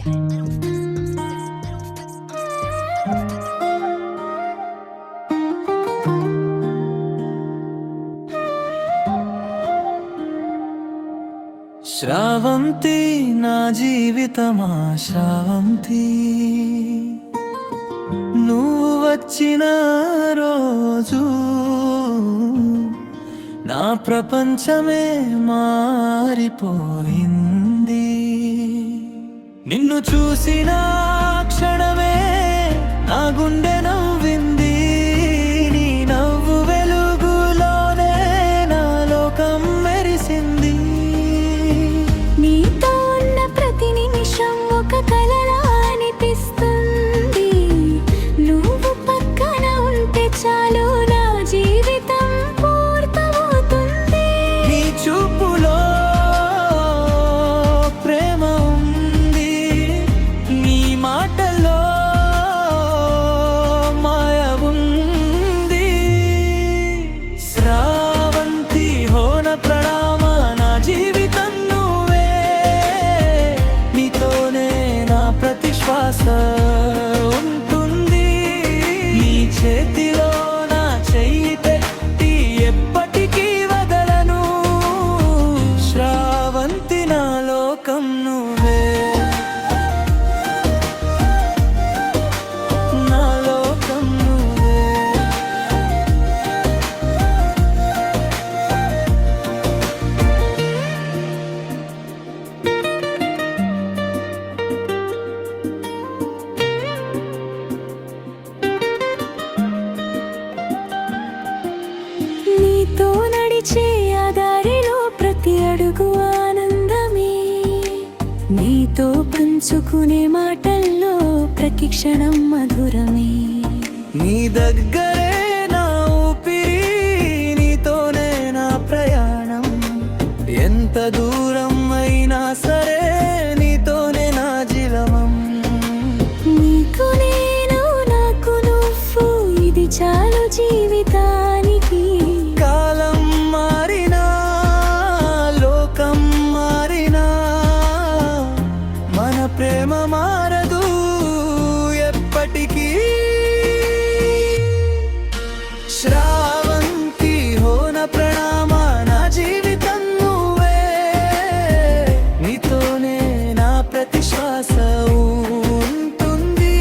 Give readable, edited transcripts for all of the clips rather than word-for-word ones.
శ్రావంతి నా జీవితమా శ్రావంతి, నువ్వు వచ్చిన రోజు నా ప్రపంచమే మారిపోయింది. నిన్ను చూసిన క్షణమే నా గుండె నవ్వింది. నీ నవ్వు వెలుగులోనే నా లోకం మెరిసింది. నీతో ఉన్న ప్రతి నిమిషం ఒక కలలా అనిపిస్తుంది. నువ్వు పక్కన ఉంటే చాలు నా జీవితం పూర్తవుతుంది. నీ చూపులో ప్రేమ ఉంది, నీ మాటలో మాయ ఉంది. శ్రావంతి హోన ప్రణామ, నా జీవితం నువ్వే. నీతోనే నా ప్రతి శ్వాస ఉంటుంది. నీ చేతిలో నా చెయ్యి పెట్టి ఎప్పటికీ వదలను. శ్రావంతి నా లోకం నువ్వే, నా లోకం నువ్వే. నీతో నడిచే ఆ దారిలో ప్రతి అడుగు ఆనందమే. నీతో పంచుకునే మాటల్లో ప్రతి క్షణం మధురమే. నీ దగ్గరే నా ఊపిరి, నీతోనే నా ప్రయాణం. ఎంత దూరం అయినా సరే నీతోనే నా జీవనం. నీకు నేను నాకు నువ్వు, ఇది చాలు జీవితానికి. కాలం మారినా లోకం మారినా మన ప్రేమ మారదు ఎప్పటికీ. శ్రావంతి హోన ప్రణామ, నా జీవితం నువ్వే. నీతోనే నా ప్రతి శ్వాస ఉంటుంది.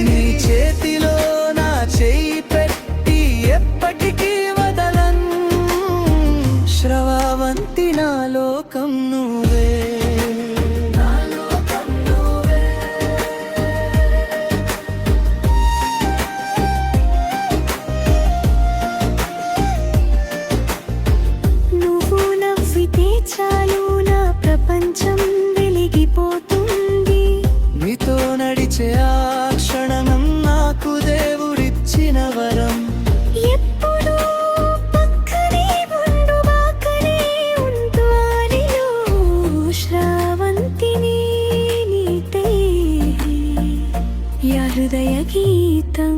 నీ చేతిలో నా చెయ్యి పెట్టి ఎప్పటికీ వదలను. శ్రావంతి నా లోకం నువ్వే, నా లోకం నువ్వే. నువ్వు నవ్వితే చాలు నా ప్రపంచం వెలిగిపోతుంది. నీతో నడిచే ఆ క్షణం నాకు దేవుడిచ్చిన వరం. ఎప్పుడూ పక్కనే ఉండు, బాకనే ఉంటూ ఆరిలో. శ్రావంతిని నీటే యా హృదయ గీతం.